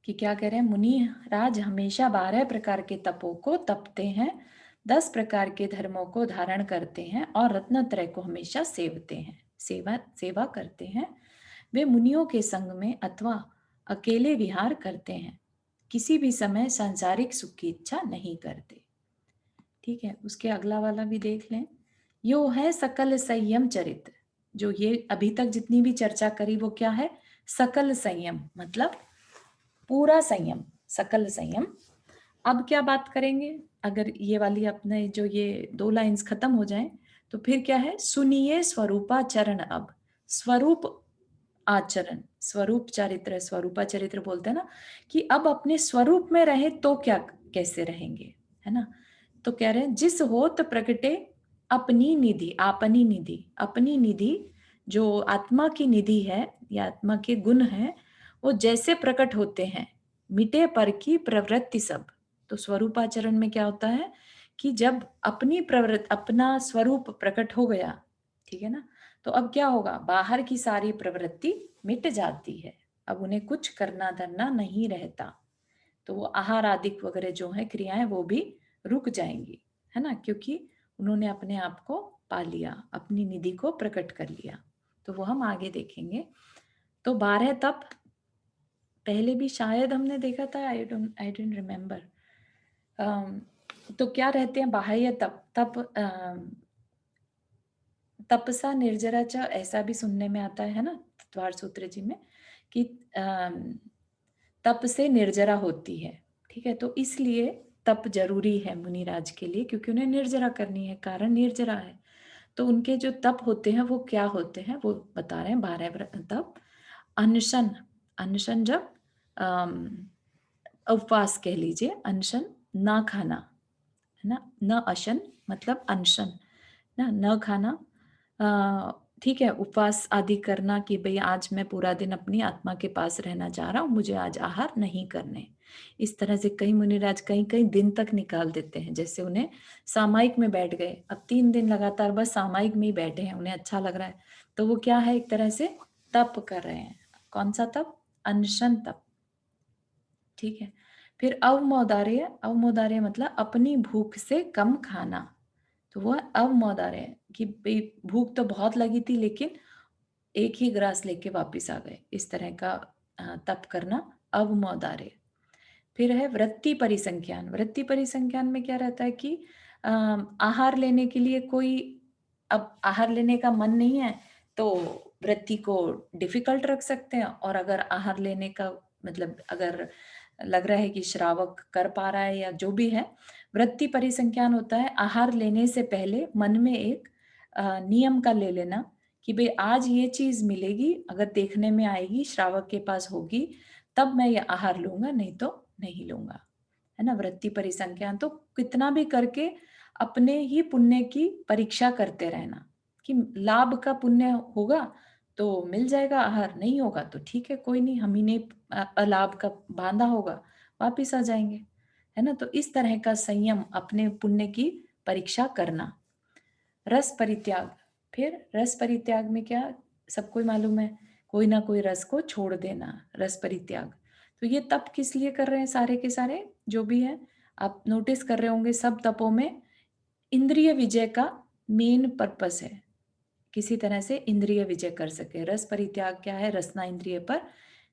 Speaker 1: कि क्या कह रहे हैं मुनि राज हमेशा 12 प्रकार के तपों को तपते हैं, 10 प्रकार के धर्मों को धारण करते हैं और रत्नत्रय को हमेशा सेवते हैं, सेवा करते हैं। वे मुनियों के संग में अथवा अकेले विहार करते हैं, किसी भी समय सांसारिक सुख की इच्छा नहीं करते। ठीक है, उसके अगला वाला भी देख लें। यो है सकल संयम चरित्र। जो ये अभी तक जितनी भी चर्चा करी वो क्या है? सकल संयम, मतलब पूरा संयम, सकल संयम। अब क्या बात करेंगे? अगर ये वाली अपने जो ये 2 लाइंस खत्म हो जाएं तो फिर क्या है? सुनिए स्वरूपाचरण। अब स्वरूप आचरण, स्वरूप चरित्र, स्वरूपा चरित्र बोलते हैं ना, कि अब अपने स्वरूप में रहे तो क्या, कैसे रहेंगे, है ना। तो कह रहे हैं जिस होत प्रगटे अपनी निधि, आपनी निधि, अपनी निधि जो आत्मा की निधि है या आत्मा के गुण है, वो जैसे प्रकट होते हैं, मिटे पर की प्रवृत्ति सब। तो स्वरूपाचरण में क्या होता है कि जब अपनी प्रवृत्ति, अपना स्वरूप प्रकट हो गया, ठीक है ना, तो अब क्या होगा? बाहर की सारी प्रवृत्ति मिट जाती है, अब उन्हें कुछ करना धरना नहीं रहता। तो वो आहार आदि वगैरह जो है क्रियाएं वो भी रुक जाएंगी, है ना, क्योंकि उन्होंने अपने आप को पा लिया, अपनी निधि को प्रकट कर लिया। तो वो हम आगे देखेंगे। तो 12 तप पहले भी शायद हमने देखा था, आई डोंट रिमेम्बर। तो क्या रहते हैं? बाह्य तप, तपसा निर्जरा च, ऐसा भी सुनने में आता है ना तत्वार सूत्र जी में, कि तप से निर्जरा होती है। ठीक है, तो इसलिए तप जरूरी है मुनिराज के लिए, क्योंकि उन्हें निर्जरा करनी है, कारण निर्जरा है। तो उनके जो तप होते हैं वो क्या होते हैं वो बता रहे हैं। 12 तप। अनशन, अनशन जब उपवास कह लीजिए, अनशन ना खाना, है ना, न अशन मतलब अनशन ना, न खाना। ठीक है, उपवास आदि करना कि भाई आज मैं पूरा दिन अपनी आत्मा के पास रहना चाह रहा हूँ, मुझे आज आहार नहीं करने। इस तरह से कई मुनिराज कई कई दिन तक निकाल देते हैं, जैसे उन्हें सामायिक में बैठ गए, अब 3 दिन लगातार बस सामायिक में ही बैठे हैं, उन्हें अच्छा लग रहा है, तो वो क्या है? एक तरह से तप कर रहे हैं। कौन सा तप? अनशन तप। ठीक है, फिर अवमोदार्य, अवमोदार्य मतलब अपनी भूख से कम खाना। तो वह अवमोदार्य कि भाई भूख तो बहुत लगी थी लेकिन एक ही ग्रास लेके वापस आ गए, इस तरह का तप करना अवमोदार्य। फिर है वृत्ति परिसंख्यान। वृत्ति परिसंख्यान में क्या रहता है कि आहार लेने के लिए कोई, अब आहार लेने का मन नहीं है तो वृत्ति को डिफिकल्ट रख सकते हैं, और अगर आहार लेने का मतलब अगर लग रहा है कि श्रावक कर पा रहा है या जो भी है, वृत्ति परिसंख्यान होता है आहार लेने से पहले मन में एक नियम का ले लेना कि भाई आज ये चीज मिलेगी, अगर देखने में आएगी, श्रावक के पास होगी, तब मैं ये आहार लूंगा, नहीं तो नहीं लूंगा, है ना। वृत्ति परिसंख्यान तो कितना भी करके अपने ही पुण्य की परीक्षा करते रहना कि लाभ का पुण्य होगा तो मिल जाएगा आहार, नहीं होगा तो ठीक है, कोई नहीं, हम ही ने अलाभ का बांधा होगा, वापिस आ जाएंगे, है ना। तो इस तरह का संयम, अपने पुण्य की परीक्षा करना। रस परित्याग। फिर रस परित्याग में क्या, सबको ही मालूम है, कोई ना कोई रस को छोड़ देना, रस परित्याग। तो ये तप किस लिए कर रहे हैं? सारे के सारे जो भी है, आप नोटिस कर रहे होंगे सब तपों में इंद्रिय विजय का मेन पर्पस है, किसी तरह से इंद्रिय विजय कर सके। रस परित्याग क्या है? रसना इंद्रिय पर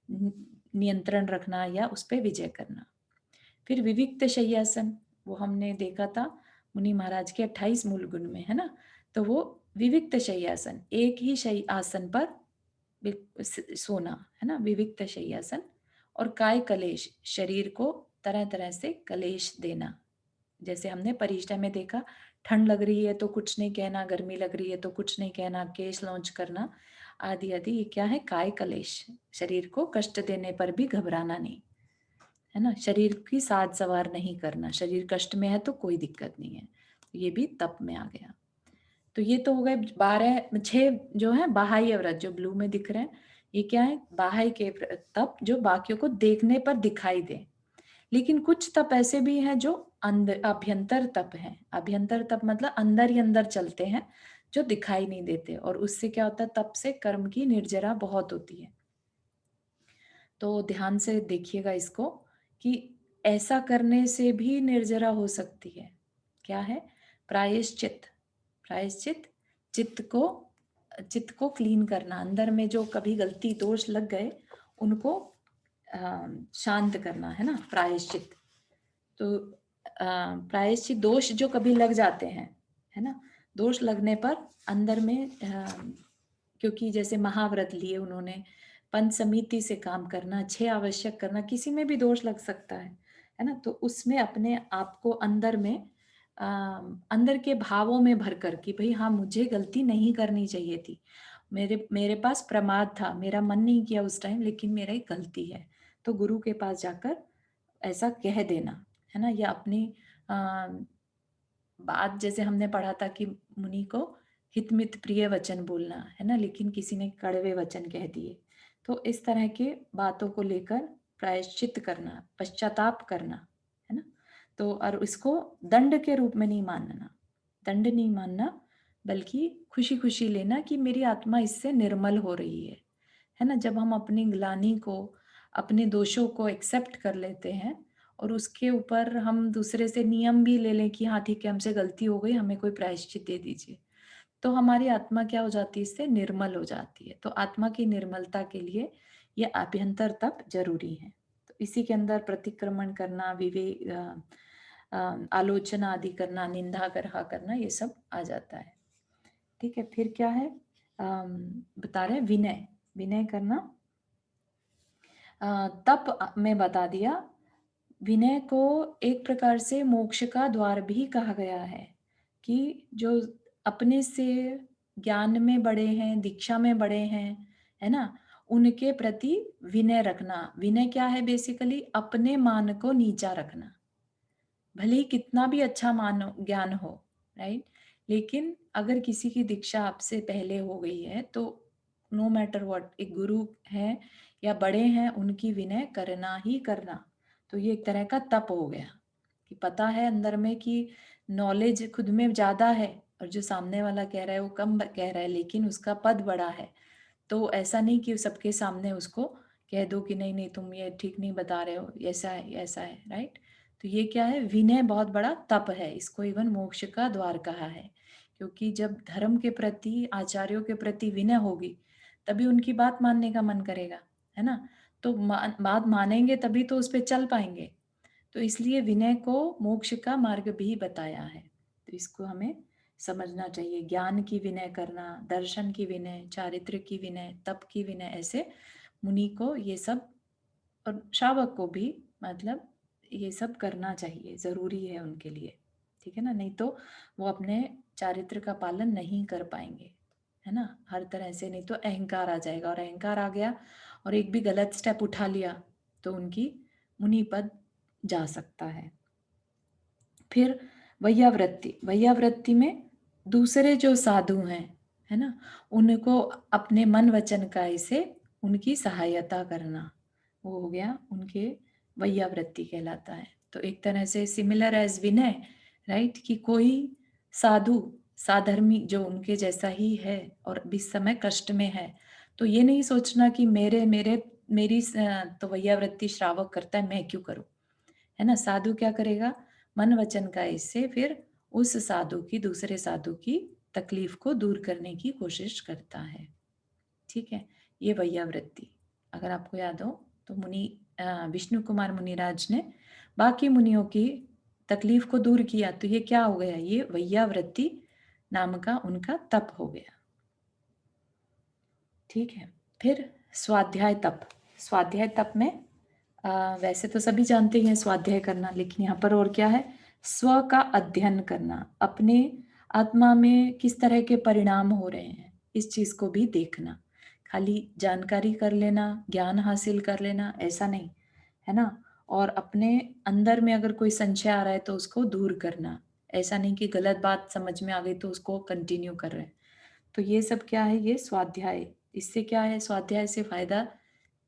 Speaker 1: नियंत्रण रखना या उस पर विजय करना। फिर विविक्त शय्यासन, वो हमने देखा था मुनि महाराज के 28 मूल गुण में, है ना। तो वो विविक्त शय्यासन, एक ही शय्य आसन पर सोना, है ना, विविक्त शय्यासन। और काय कलेश, शरीर को तरह तरह से कलेश देना। जैसे हमने परिष्ठा में देखा, ठंड लग रही है तो कुछ नहीं कहना, गर्मी लग रही है तो कुछ नहीं कहना, केश लॉन्च करना आदि आदि, ये क्या है, काय कलेश। शरीर को कष्ट देने पर भी घबराना नहीं, है ना। शरीर की साज सवार नहीं करना, शरीर कष्ट में है तो कोई दिक्कत नहीं है, ये भी तप में आ गया। तो ये तो हो गए 6 जो है बाह्य व्रत, जो ब्लू में दिख रहे हैं, ये क्या है, बाह्य के तप जो बाकियों को देखने पर दिखाई दे। लेकिन कुछ तप ऐसे भी हैं जो अंदर, अभ्यंतर तप हैं। अभ्यंतर तप मतलब अंदर ही अंदर चलते हैं, जो दिखाई नहीं देते, और उससे क्या होता है, तप से कर्म की निर्जरा बहुत होती है। तो ध्यान से देखिएगा इसको, कि ऐसा करने से भी निर्जरा हो सकती है। क्या है, प्रायश्चित। प्रायश्चित, चित्त को क्लीन करना, अंदर में जो कभी गलती दोष लग गए उनको शांत करना, है ना, प्रायश्चित। तो प्रायश्चित, दोष जो कभी लग जाते हैं, है ना, दोष लगने पर अंदर में क्योंकि जैसे महाव्रत लिए उन्होंने, पंच समिति से काम करना, 6 आवश्यक करना, किसी में भी दोष लग सकता है ना। तो उसमें अपने आप को अंदर में अंदर के भावों में भर कर, कि भाई हाँ, मुझे गलती नहीं करनी चाहिए थी, मेरे मेरे पास प्रमाद था, मेरा मन नहीं किया उस टाइम, लेकिन मेरा एक गलती है। तो गुरु के पास जाकर ऐसा कह देना, है ना। या अपनी बात, जैसे हमने पढ़ा था कि मुनि को हितमित प्रिय वचन बोलना, है ना, लेकिन किसी ने कड़वे वचन कह दिए। तो इस तरह के बातों को लेकर प्रायश्चित करना, पश्चाताप करना, है ना। तो और इसको दंड के रूप में नहीं मानना, दंड नहीं मानना, बल्कि खुशी खुशी लेना कि मेरी आत्मा इससे निर्मल हो रही है ना। जब हम अपनी ग्लानि को, अपने दोषों को एक्सेप्ट कर लेते हैं, और उसके ऊपर हम दूसरे से नियम भी ले लें कि हाँ ठीक है, हमसे गलती हो गई, हमें कोई प्रायश्चित दे दीजिए, तो हमारी आत्मा क्या हो जाती है, इससे निर्मल हो जाती है। तो आत्मा की निर्मलता के लिए ये आभ्यंतर तप जरूरी है। तो इसी के अंदर प्रतिक्रमण करना, आलोचना आदि करना, निंदा ग्रह करना, ये सब आ जाता है। ठीक है, फिर क्या है, बता रहे विनय, विनय करना। तप में बता दिया, विनय को एक प्रकार से मोक्ष का द्वार भी कहा गया है, कि जो अपने से ज्ञान में बड़े हैं, दीक्षा में बड़े हैं, है ना, उनके प्रति विनय रखना। विनय क्या है, बेसिकली अपने मान को नीचा रखना। भले ही कितना भी अच्छा मान ज्ञान हो, राइट, लेकिन अगर किसी की दीक्षा आपसे पहले हो गई है तो नो मैटर व्हाट, एक गुरु है या बड़े हैं, उनकी विनय करना ही करना। तो ये एक तरह का तप हो गया, कि पता है अंदर में कि नॉलेज खुद में ज्यादा है, और जो सामने वाला कह रहा है वो कम कह रहा है, लेकिन उसका पद बड़ा है। तो ऐसा नहीं कि सबके सामने उसको कह दो कि नहीं नहीं, तुम ये ठीक नहीं बता रहे हो, ऐसा है, राइट। तो ये क्या है, विनय बहुत बड़ा तप है, इसको इवन मोक्ष का द्वार कहा है। क्योंकि जब धर्म के प्रति, आचार्यों के प्रति विनय होगी, तभी उनकी बात मानने का मन करेगा, है ना। तो बात मानेंगे तभी तो उस पर चल पाएंगे। तो इसलिए विनय को मोक्ष का मार्ग भी बताया है। तो इसको हमें समझना चाहिए, ज्ञान की विनय करना, दर्शन की विनय, चारित्र की विनय, तप की विनय, ऐसे मुनि को ये सब, और श्रावक को भी, मतलब ये सब करना चाहिए, जरूरी है उनके लिए। ठीक है ना, नहीं तो वो अपने चारित्र का पालन नहीं कर पाएंगे, है ना, हर तरह से। नहीं तो अहंकार आ जाएगा, और अहंकार आ गया और एक भी गलत स्टेप उठा लिया तो उनकी मुनि पद जा सकता है। फिर वैयावृत्ति, वैयावृत्ति में दूसरे जो साधु हैं, है ना, उनको अपने मन वचन काय से उनकी सहायता करना, वो हो गया उनके वैयावृत्ति कहलाता है। तो एक तरह से सिमिलर एज विनय, राइट, कि कोई साधु, साधर्मी जो उनके जैसा ही है और इस समय कष्ट में है, तो ये नहीं सोचना कि मेरे मेरे मेरी तो वैयावृत्ति श्रावक करता है, मैं क्यों करूं, है ना। साधु क्या करेगा, मन वचन का इससे फिर उस साधु की, दूसरे साधु की तकलीफ को दूर करने की कोशिश करता है। ठीक है, ये वैयावृत्ति। अगर आपको याद हो तो विष्णु कुमार मुनिराज ने बाकी मुनियों की तकलीफ को दूर किया, तो ये क्या हो गया, ये वैयावृत्ति नाम का उनका तप हो गया। ठीक है। फिर स्वाध्याय तप। स्वाध्याय तप में वैसे तो सभी जानते हैं स्वाध्याय करना, लेकिन यहाँ पर और क्या है, स्व का अध्ययन करना, अपने आत्मा में किस तरह के परिणाम हो रहे हैं इस चीज को भी देखना। खाली जानकारी कर लेना, ज्ञान हासिल कर लेना, ऐसा नहीं है ना। और अपने अंदर में अगर कोई संशय आ रहा है तो उसको दूर करना, ऐसा नहीं कि गलत बात समझ में आ गई तो उसको कंटिन्यू कर रहे हैं। तो ये सब क्या है, ये स्वाध्याय। इससे क्या है, स्वाध्याय से फायदा,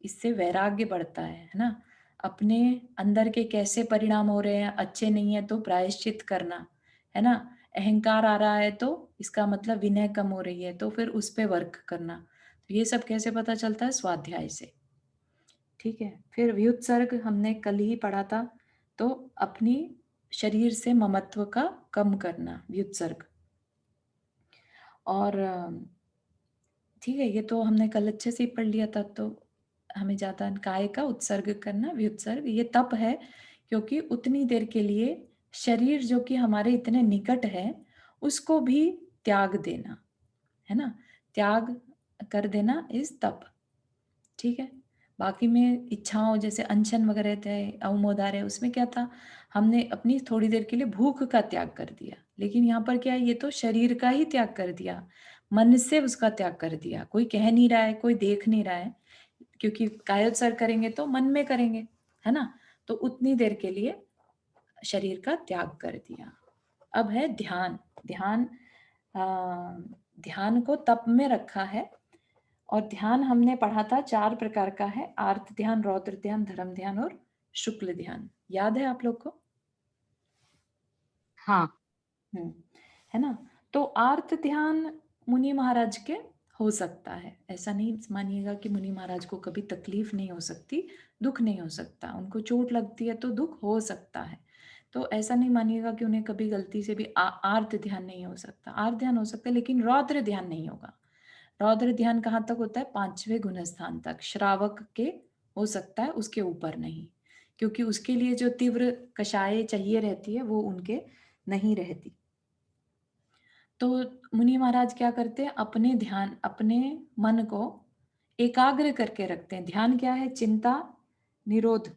Speaker 1: इससे वैराग्य बढ़ता है ना। अपने अंदर के कैसे परिणाम हो रहे हैं, अच्छे नहीं है तो प्रायश्चित करना, है ना। अहंकार आ रहा है तो इसका मतलब विनय कम हो रही है, तो फिर उस पे वर्क करना। तो ये सब कैसे पता चलता है, स्वाध्याय से। ठीक है। फिर व्युत्सर्ग हमने कल ही पढ़ा था, तो अपनी शरीर से ममत्व का कम करना, व्युत्सर्ग। और ठीक है, ये तो हमने कल अच्छे से ही पढ़ लिया था, तो हमें ज्यादा काय का उत्सर्ग करना, व्युत्सर्ग, ये तप है। क्योंकि उतनी देर के लिए शरीर जो कि हमारे इतने निकट है उसको भी त्याग देना, है ना। त्याग कर देना इस तप। ठीक है। बाकी में इच्छाओं जैसे अनशन वगैरह थे, अवमोदार है, उसमें क्या था, हमने अपनी थोड़ी देर के लिए भूख का त्याग कर दिया। लेकिन यहाँ पर क्या है, ये तो शरीर का ही त्याग कर दिया, मन से उसका त्याग कर दिया। कोई कह नहीं रहा है, कोई देख नहीं रहा है, क्योंकि कायोत्सर्ग करेंगे तो मन में करेंगे, है ना। तो उतनी देर के लिए शरीर का त्याग कर दिया। अब है ध्यान। ध्यान, ध्यान को तप में रखा है। और ध्यान हमने पढ़ा था 4 प्रकार का है, आर्त ध्यान, रौद्र ध्यान, धर्म ध्यान और शुक्ल ध्यान। याद है आप लोग को?
Speaker 3: हाँ।
Speaker 1: है ना। तो आर्त ध्यान मुनि महाराज के हो सकता है, ऐसा नहीं मानिएगा कि मुनि महाराज को कभी तकलीफ नहीं हो सकती, दुख नहीं हो सकता। उनको चोट लगती है तो दुख हो सकता है, तो ऐसा नहीं मानिएगा कि उन्हें कभी गलती से भी आर्त ध्यान नहीं हो सकता। आर्त ध्यान हो सकता है, लेकिन रौद्र ध्यान नहीं होगा। रौद्र ध्यान कहाँ तक होता है, 5वें गुण स्थान तक, श्रावक के हो सकता है, उसके ऊपर नहीं, क्योंकि उसके लिए जो तीव्र कषाय चाहिए रहती है वो उनके नहीं रहती। तो मुनि महाराज क्या करते हैं, अपने ध्यान, अपने मन को एकाग्र करके रखते हैं। ध्यान क्या है, चिंता निरोध,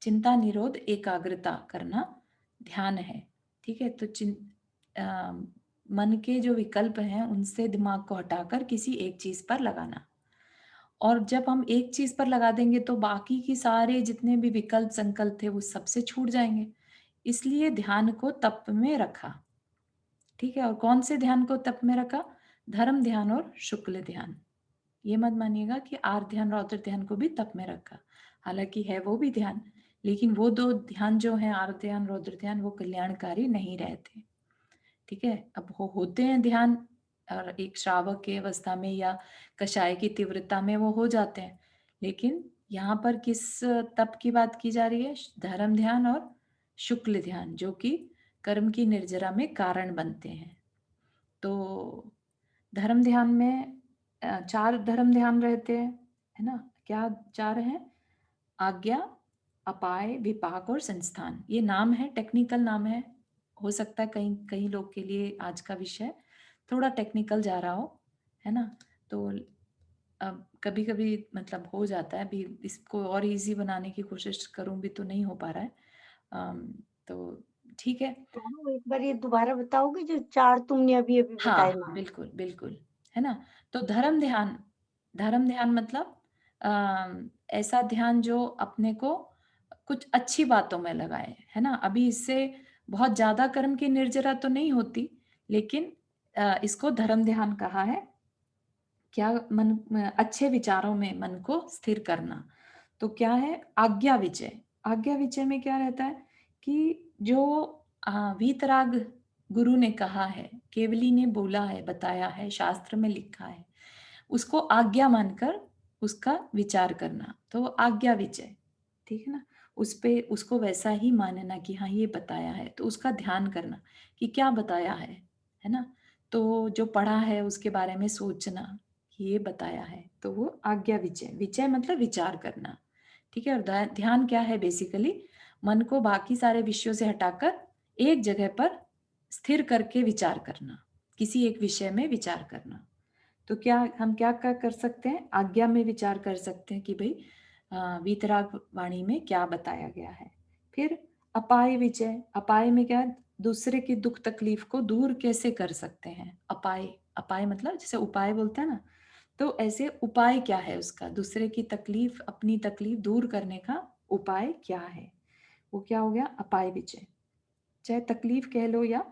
Speaker 1: चिंता निरोध एकाग्रता करना ध्यान है। ठीक है। तो मन के जो विकल्प हैं उनसे दिमाग को हटाकर किसी एक चीज पर लगाना। और जब हम एक चीज पर लगा देंगे तो बाकी की सारे जितने भी विकल्प संकल्प थे वो सबसे छूट जाएंगे। इसलिए ध्यान को तप में रखा। ठीक है। और कौन से ध्यान को तप में रखा, धर्म ध्यान और शुक्ल ध्यान। ये मत मानिएगा कि आर्त ध्यान रौद्र ध्यान को भी तप में रखा, हालांकि है वो भी ध्यान, लेकिन वो 2 ध्यान जो हैं, आर्त ध्यान रौद्र ध्यान, वो कल्याणकारी नहीं रहते। ठीक है। अब होते हैं ध्यान, और एक श्रावक की अवस्था में या कषाय की तीव्रता में वो हो जाते हैं, लेकिन यहाँ पर किस तप की बात की जा रही है, धर्म ध्यान और शुक्ल ध्यान, जो कि कर्म की निर्जरा में कारण बनते हैं। तो धर्म ध्यान में 4 धर्म ध्यान रहते हैं, है ना। क्या 4 हैं, आज्ञा, अपाय, विपाक और संस्थान। ये नाम है, टेक्निकल नाम है, हो सकता है कई कई लोग के लिए आज का विषय थोड़ा टेक्निकल जा रहा हो, है ना। तो अब कभी कभी मतलब हो जाता है, अभी इसको और इजी बनाने की कोशिश करूं भी तो नहीं हो पा रहा है। तो ठीक है।
Speaker 3: तो एक बार ये दोबारा बताओगे जो 4 तुमने अभी अभी
Speaker 1: हाँ
Speaker 3: बताए
Speaker 1: हाँ,
Speaker 3: नाम?
Speaker 1: बिल्कुल बिल्कुल, है ना। तो धर्म ध्यान, धर्म ध्यान मतलब ऐसा ध्यान जो अपने को कुछ अच्छी बातों में लगाए, है ना। अभी इससे बहुत ज्यादा कर्म की निर्जरा तो नहीं होती, लेकिन इसको धर्म ध्यान कहा है। क्या, मन अच्छे विचारों में मन को स्थिर करना। तो क्या है, आज्ञा विजय। आज्ञा विजय में क्या रहता है कि जो वीतराग गुरु ने कहा है, केवली ने बोला है, बताया है, शास्त्र में लिखा है, उसको आज्ञा मानकर उसका विचार करना, तो आज्ञा विजय। ठीक है ना। उस पे उसको वैसा ही मानना कि हाँ ये बताया है, तो उसका ध्यान करना कि क्या बताया है ना। तो जो पढ़ा है उसके बारे में सोचना कि ये बताया है, तो वो आज्ञा विजय। विजय मतलब विचार करना। ठीक है। और ध्यान क्या है, बेसिकली मन को बाकी सारे विषयों से हटाकर एक जगह पर स्थिर करके विचार करना, किसी एक विषय में विचार करना। तो क्या हम क्या क्या कर सकते हैं? आज्ञा में विचार कर सकते हैं कि भाई वीतराग वाणी में क्या बताया गया है। फिर अपाय विजय, अपाय में क्या? दूसरे की दुख तकलीफ को दूर कैसे कर सकते हैं। अपाय, अपाय मतलब जैसे उपाय बोलते हैं ना, तो ऐसे उपाय क्या है उसका, दूसरे की तकलीफ, अपनी तकलीफ दूर करने का उपाय क्या है, वो क्या हो गया? अपाय विजय। चाहे तकलीफ कह लो या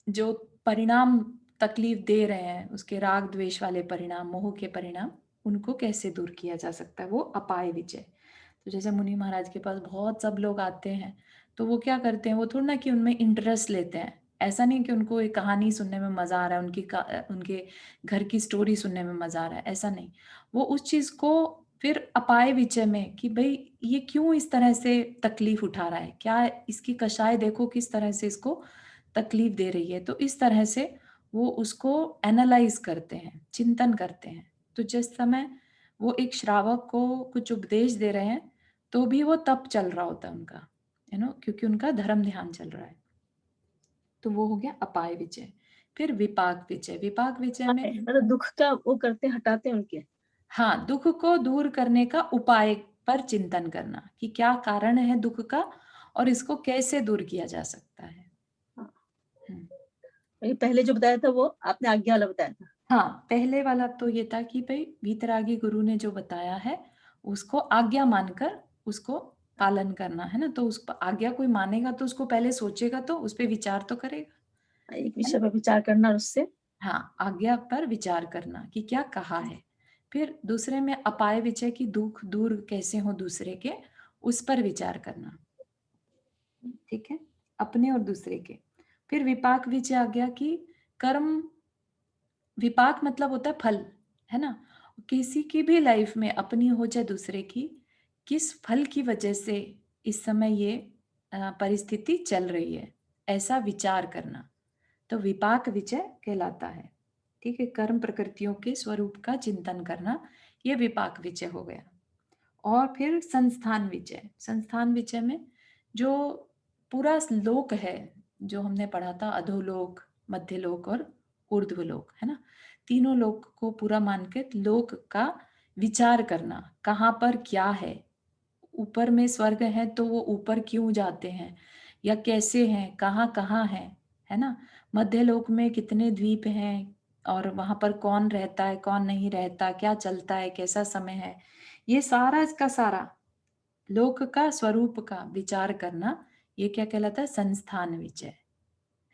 Speaker 1: जो परिणाम तकलीफ दे रहे हैं, उसके राग द्वेष वाले परिणाम, मोह के परिणाम, उनको कैसे दूर किया जा सकता है, वो अपाय विजय। तो जैसे मुनि महाराज के पास बहुत सब लोग आते हैं, तो वो क्या करते हैं, वो थोड़ा ना कि उनमें इंटरेस्ट लेते हैं। ऐसा नहीं कि उनको एक कहानी सुनने में मजा आ रहा है, उनके घर की स्टोरी सुनने में मजा आ रहा है, ऐसा नहीं। वो उस चीज को फिर अपाय विजय में कि भाई ये क्यों इस तरह से तकलीफ उठा रहा है, क्या इसकी कषाय देखो किस तरह से इसको तकलीफ दे रही है। तो इस तरह से वो उसको एनालाइज करते हैं, चिंतन करते हैं। तो जिस समय वो एक श्रावक को कुछ उपदेश दे रहे हैं, तो भी वो तप चल रहा होता है उनका, क्योंकि उनका धर्म ध्यान चल रहा है। तो वो हो गया अपाय विजय। फिर विपाक विजय, विपाक विजय में
Speaker 2: मतलब दुख का वो करते हटाते हैं उनके।
Speaker 1: हाँ, दुख को दूर करने का उपाय पर चिंतन करना कि क्या कारण है दुख का और इसको कैसे दूर किया जा सकता है।
Speaker 2: हाँ।
Speaker 1: हम्म।
Speaker 2: ये पहले जो बताया था वो आपने आज्ञा वाला बताया था।
Speaker 1: हाँ, पहले वाला तो ये था कि भाई वीतरागी गुरु ने जो बताया है उसको आज्ञा मानकर उसको पालन करना है ना। तो उस आज्ञा कोई मानेगा तो उसको पहले सोचेगा, तो उस पर विचार तो करेगा,
Speaker 2: एक
Speaker 1: है
Speaker 2: विषय
Speaker 1: ना।
Speaker 2: पर विचार करना और उससे
Speaker 1: हाँ, आज्ञा पर विचार करना कि क्या कहा है। फिर दूसरे में अपाय विजय की दुख दूर कैसे हो दूसरे के, उस पर विचार करना, ठीक है, अपने और दूसरे के। फिर विपाक विजय आ गया कि कर्म, विपाक मतलब होता है फल, है ना। किसी की भी लाइफ में, अपनी हो चाहे दूसरे की, किस फल की वजह से इस समय ये परिस्थिति चल रही है, ऐसा विचार करना, तो विपाक विजय कहलाता है। ठीक है, कर्म प्रकृतियों के स्वरूप का चिंतन करना, ये विपाक विजय हो गया। और फिर संस्थान विजय, संस्थान विजय में जो पूरा लोक है, जो हमने पढ़ा था, अधोलोक, मध्यलोक और ऊर्ध्वलोक, है ना। तीनों लोक को पूरा मान के लोक का विचार करना, कहाँ पर क्या है। ऊपर में स्वर्ग है तो वो ऊपर क्यों जाते हैं, या कैसे हैं, कहाँ कहाँ है ना। मध्य लोक में कितने द्वीप हैं, और वहां पर कौन रहता है कौन नहीं रहता, क्या चलता है, कैसा समय है, ये सारा इसका सारा लोक का स्वरूप का विचार करना, ये क्या कहलाता है? संस्थान विजय,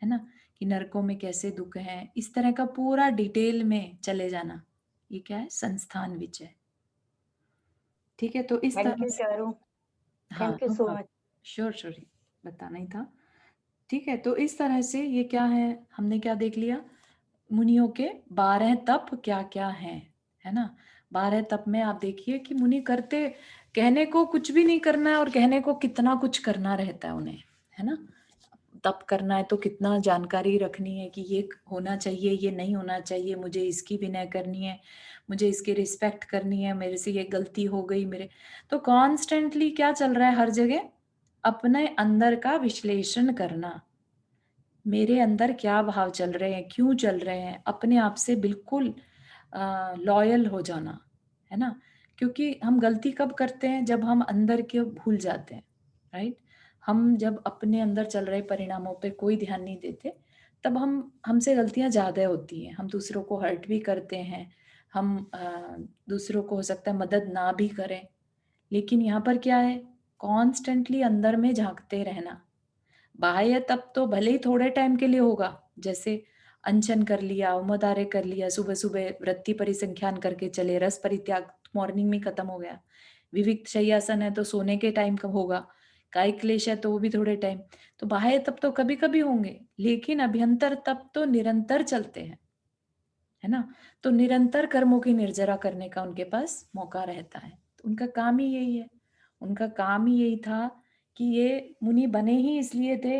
Speaker 1: है ना। कि नरकों में कैसे दुख है, इस तरह का पूरा डिटेल में चले जाना, ये क्या है? संस्थान विजय। ठीक है, तो इस
Speaker 3: थैंक
Speaker 1: तरह
Speaker 3: यू
Speaker 1: से,
Speaker 3: चारू,
Speaker 1: हाँ,
Speaker 3: thank you
Speaker 1: know
Speaker 3: so
Speaker 1: problem,
Speaker 3: much.
Speaker 1: Sure sure, बताना ही था। ठीक है, तो इस तरह से ये क्या है, हमने क्या देख लिया, मुनियों के 12 तप क्या क्या हैं, है ना। 12 तप में आप देखिए कि मुनि करते, कहने को कुछ भी नहीं करना है और कहने को कितना कुछ करना रहता है उन्हें, है ना। तप करना है तो कितना जानकारी रखनी है कि ये होना चाहिए, ये नहीं होना चाहिए, मुझे इसकी विनय करनी है, मुझे इसकी रिस्पेक्ट करनी है, मेरे से ये गलती हो गई मेरे। तो कॉन्स्टेंटली क्या चल रहा है हर जगह, अपने अंदर का विश्लेषण करना, मेरे अंदर क्या भाव चल रहे हैं, क्यों चल रहे हैं, अपने आप से बिल्कुल लॉयल हो जाना, है ना। क्योंकि हम गलती कब करते हैं, जब हम अंदर के भूल जाते हैं, राइट। हम जब अपने अंदर चल रहे परिणामों पे कोई ध्यान नहीं देते, तब हमसे गलतियां ज्यादा होती हैं, हम दूसरों को हर्ट भी करते हैं, हम दूसरों को हो सकता है मदद ना भी करें। लेकिन यहाँ पर क्या है, कॉन्स्टेंटली अंदर में झांकते रहना। बाह्य तप तो भले ही थोड़े टाइम के लिए होगा, जैसे अनशन कर लिया, उमोदार्य कर लिया, सुबह सुबह वृत्ति परिसंख्यान करके चले, रस परित्याग मॉर्निंग में खत्म हो गया, विविक्त शय्यासन है तो सोने के टाइम कब होगा, कायिक क्लेश है तो वो भी थोड़े टाइम। तो बाह्य तप तो कभी कभी होंगे, लेकिन अभ्यंतर तप तो निरंतर चलते हैं, है ना। तो निरंतर कर्मों की निर्जरा करने का उनके पास मौका रहता है, तो उनका काम ही यही है। उनका काम ही यही था कि ये मुनि बने ही इसलिए थे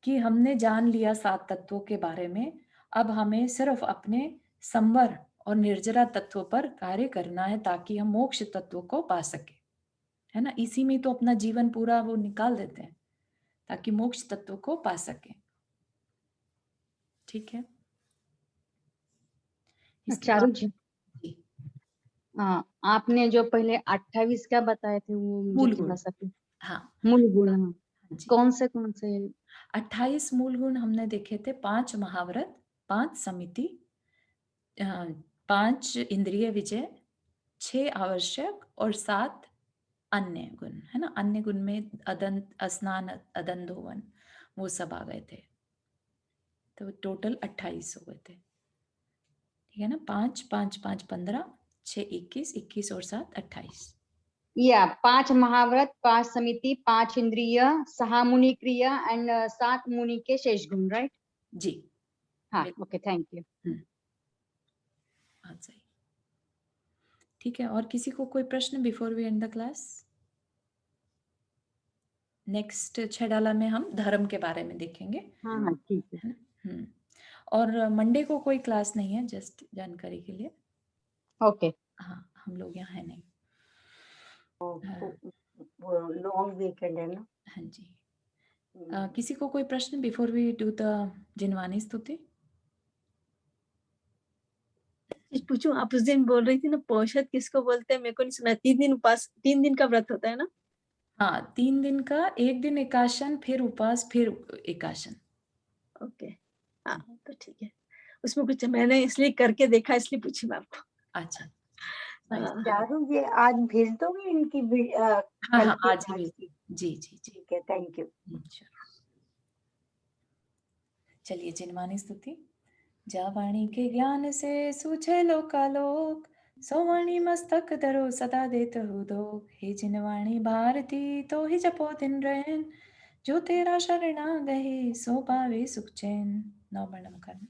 Speaker 1: कि हमने जान लिया 7 तत्वों के बारे में, अब हमें सिर्फ अपने संवर और निर्जरा तत्व पर कार्य करना है ताकि हम मोक्ष तत्व को पा सके, है ना। इसी में तो अपना जीवन पूरा वो निकाल देते हैं। ताकि मोक्ष तत्व को पा सके। ठीक है। इसके
Speaker 4: चारू
Speaker 1: बाद
Speaker 4: जी,
Speaker 1: जी,
Speaker 4: आपने जो पहले 28 क्या बताए थे वो मुझे
Speaker 1: मूल
Speaker 4: थोड़ा
Speaker 1: गुण।
Speaker 4: सा
Speaker 1: हाँ
Speaker 4: मूल गुण, हाँ,
Speaker 1: हाँ जी,
Speaker 4: कौन से
Speaker 1: 28 मूल गुण हमने देखे थे। 5 महाव्रत, 5 समिति, 5 इंद्रिय विजय, 6 आवश्यक और 7 अन्य गुण, है ना। अन्य गुण में अदंत, स्नान, अदंधोवन, वो सब आ गए थे। तो टोटल 28 हो गए थे। ठीक है ना। 5 5 5 15, 6 21, 21 और 7 28।
Speaker 4: या 5 महाव्रत, 5 समिति, 5 इंद्रिय, 6 मुनि क्रिया एंड 7 मुनि के शेष गुण, राइट?
Speaker 1: जी
Speaker 4: हाँ,
Speaker 1: बिल्कुल।
Speaker 4: Okay, thank you.
Speaker 1: हाँ सही। ठीक है, और किसी को कोई प्रश्न before we end the class? Next छेडाला में हम धर्म के बारे में देखेंगे,
Speaker 4: हाँ हाँ, ठीक है।
Speaker 1: है ना। और मंडे को कोई क्लास नहीं है, जस्ट जानकारी के लिए।
Speaker 4: ओके,
Speaker 1: हाँ, हम लोग यहाँ है नहीं।
Speaker 3: वो लॉन्ग वीकेंड है ना।
Speaker 1: हाँ जी। किसी को कोई प्रश्न before we do the Jinvani स्तुति?
Speaker 2: पूछूं, आप उस दिन बोल रही थी ना पौषध किसको बोलते हैं, मेरे को नहीं सुना। 3 दिन का व्रत होता है ना?
Speaker 1: हाँ, 3 दिन का, 1 दिन एकाशन, फिर उपवास, फिर एकाशन।
Speaker 2: ओके, हाँ तो ठीक है। उसमें कुछ मैंने इसलिए करके देखा, इसलिए पूछी मैं आपको।
Speaker 1: अच्छा।
Speaker 2: हाँ,
Speaker 3: चारू ये आज भेज दोगे इनकी
Speaker 1: हाँ
Speaker 3: कल
Speaker 1: हाँ,
Speaker 3: की
Speaker 1: आज ही
Speaker 3: आज
Speaker 1: भेज।
Speaker 3: की?
Speaker 1: जी जी जी।
Speaker 3: ठीक है, थैंक यू।
Speaker 1: sure। चलिए जिनवानी स्तुति। जा वाणी के ज्ञान से सूझे लोकालोक, सो वाणी मस्तक धरो सदा देत हूँ दोग। हे जिनवाणी भारती तो ही जपो दिन रैन, जो तेरा शरणा गहे सो पावे सुख चैन। नौ वर्णम करना।